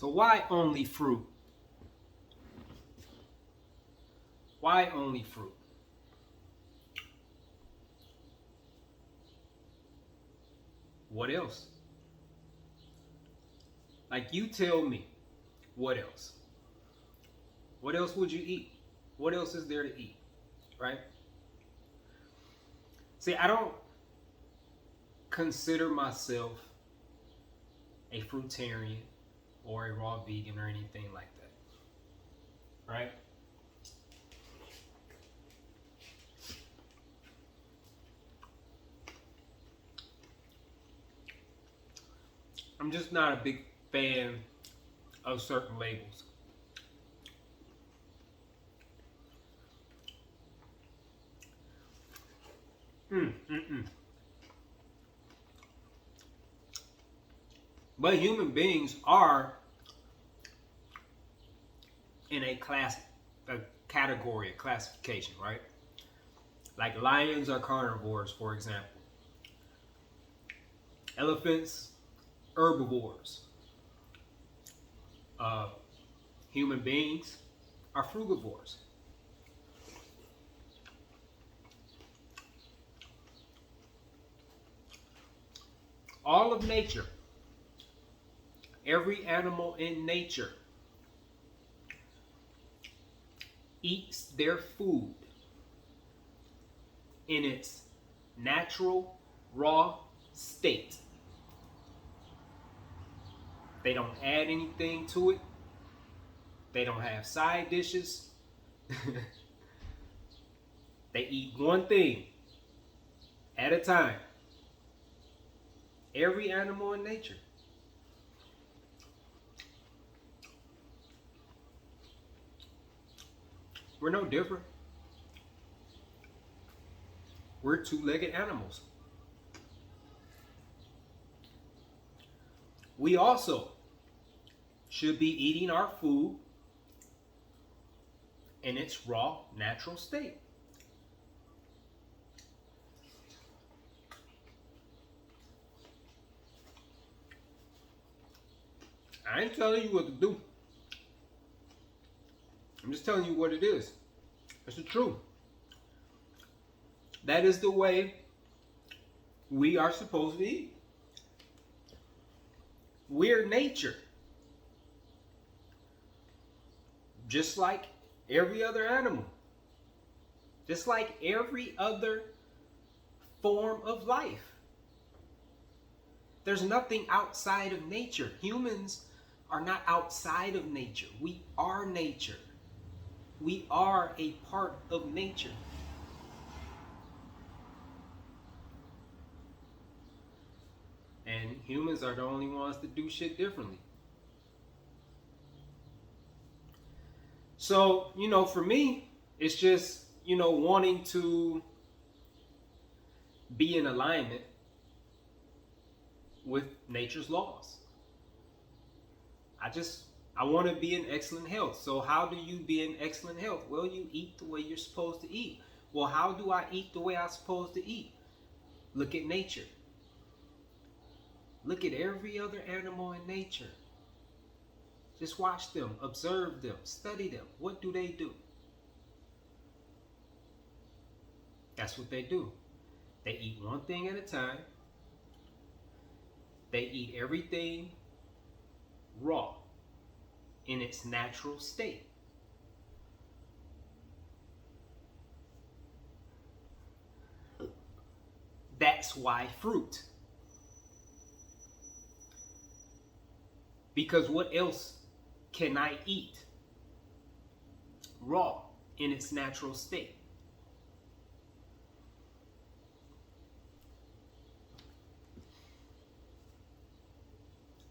So why only fruit? Why only fruit? What else? Like, you tell me, what else? What else would you eat? What else is there to eat? Right? See, I don't consider myself a fruitarian or a raw vegan or anything like that. Right? I'm just not a big fan of certain labels. But human beings are in a category, a classification, right? Like lions are carnivores, for example. Elephants, herbivores. Human beings are frugivores. All of nature, every animal in nature eats their food in its natural, raw state. They don't add anything to it. They don't have side dishes. They eat one thing at a time. Every animal in nature. We're no different. We're two-legged animals. We also should be eating our food in its raw, natural state. I ain't telling you what to do. I'm just telling you what it is. It's the truth. That is the way we are supposed to eat. We're nature. Just like every other animal. Just like every other form of life. There's nothing outside of nature. Humans are not outside of nature. We are nature. We are a part of nature. And humans are the only ones that do shit differently. So, for me, it's just, wanting to be in alignment with nature's laws. I want to be in excellent health. So how do you be in excellent health? Well, you eat the way you're supposed to eat. Well, how do I eat the way I'm supposed to eat? Look at nature. Look at every other animal in nature. Just watch them, observe them, study them. What do they do? That's what they do. They eat one thing at a time. They eat everything raw in its natural state. That's why fruit. Because what else can I eat raw in its natural state?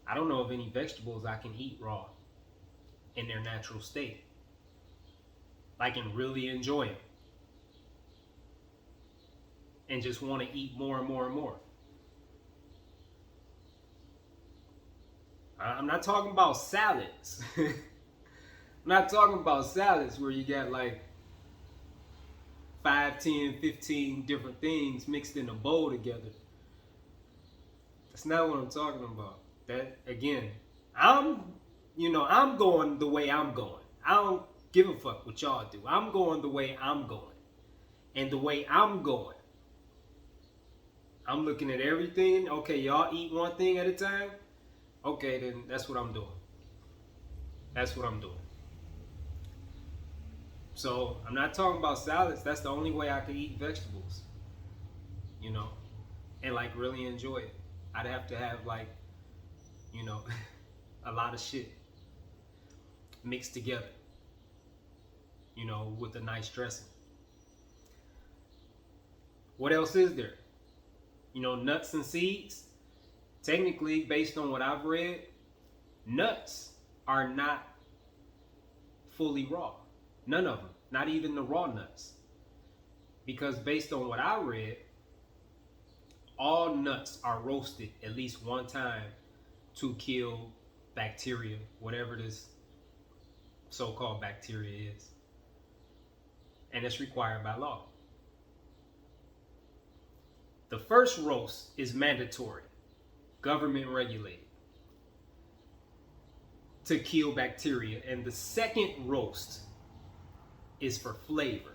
I don't know of any vegetables I can eat raw in their natural state. I can really enjoy them. And just want to eat more and more and more. I'm not talking about salads. I'm not talking about salads where you got like 5, 10, 15 different things mixed in a bowl together. That's not what I'm talking about. That, again, I'm I'm going the way I'm going. I don't give a fuck what y'all do. I'm going the way I'm going. And the way I'm going, I'm looking at everything. Okay, y'all eat one thing at a time. Okay, then that's what I'm doing. That's what I'm doing. So I'm not talking about salads. That's the only way I can eat vegetables, and like really enjoy it. I'd have to have like, a lot of shit mixed together, with a nice dressing. What else is there? Nuts and seeds. Technically, based on what I've read, nuts are not fully raw. None of them. Not even the raw nuts. Because based on what I read, all nuts are roasted at least one time to kill bacteria, whatever this so-called bacteria is. And it's required by law. The first roast is mandatory, government regulated, to kill bacteria. And the second roast is for flavor.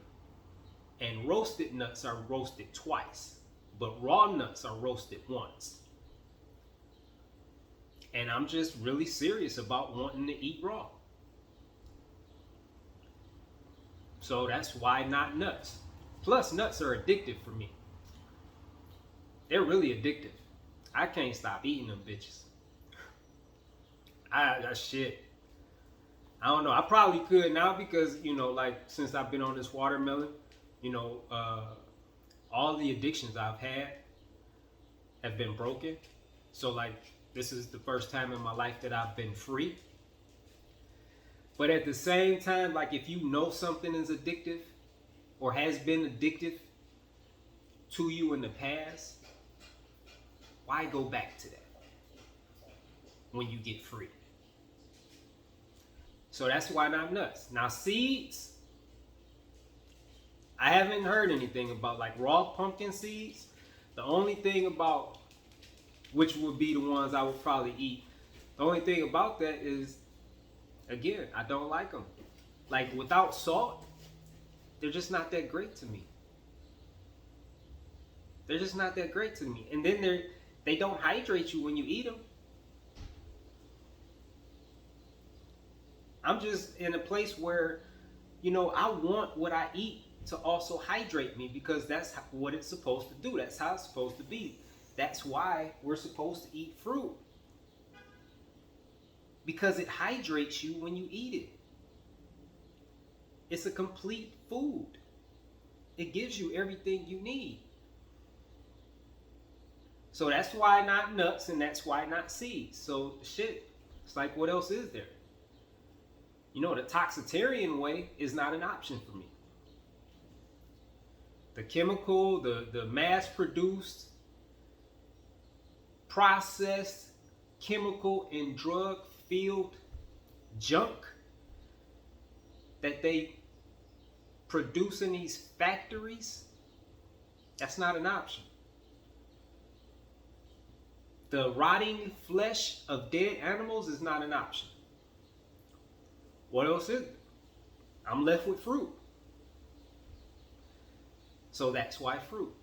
And roasted nuts are roasted twice, but raw nuts are roasted once. And I'm just really serious about wanting to eat raw. So that's why not nuts. Plus, nuts are addictive for me. They're really addictive. I can't stop eating them bitches. Shit. I don't know. I probably could now because, like since I've been on this watermelon, all the addictions I've had have been broken. So like this is the first time in my life that I've been free. But at the same time, like if you know something is addictive or has been addictive to you in the past, why go back to that when you get free? So that's why not nuts. Now seeds, I haven't heard anything about like raw pumpkin seeds. The only thing about, which would be the ones I would probably eat, the only thing about that is, again, I don't like them. Like without salt, they're just not that great to me. They're just not that great to me. And then they don't hydrate you when you eat them. I'm just in a place where, I want what I eat to also hydrate me because that's what it's supposed to do. That's how it's supposed to be. That's why we're supposed to eat fruit. Because it hydrates you when you eat it. It's a complete food. It gives you everything you need. So that's why not nuts and that's why not seeds. So shit, it's like what else is there? The toxitarian way is not an option for me. The chemical, the mass-produced, processed, chemical and drug-filled junk that they produce in these factories, that's not an option. The rotting flesh of dead animals is not an option. What else is it? I'm left with fruit. So that's why fruit.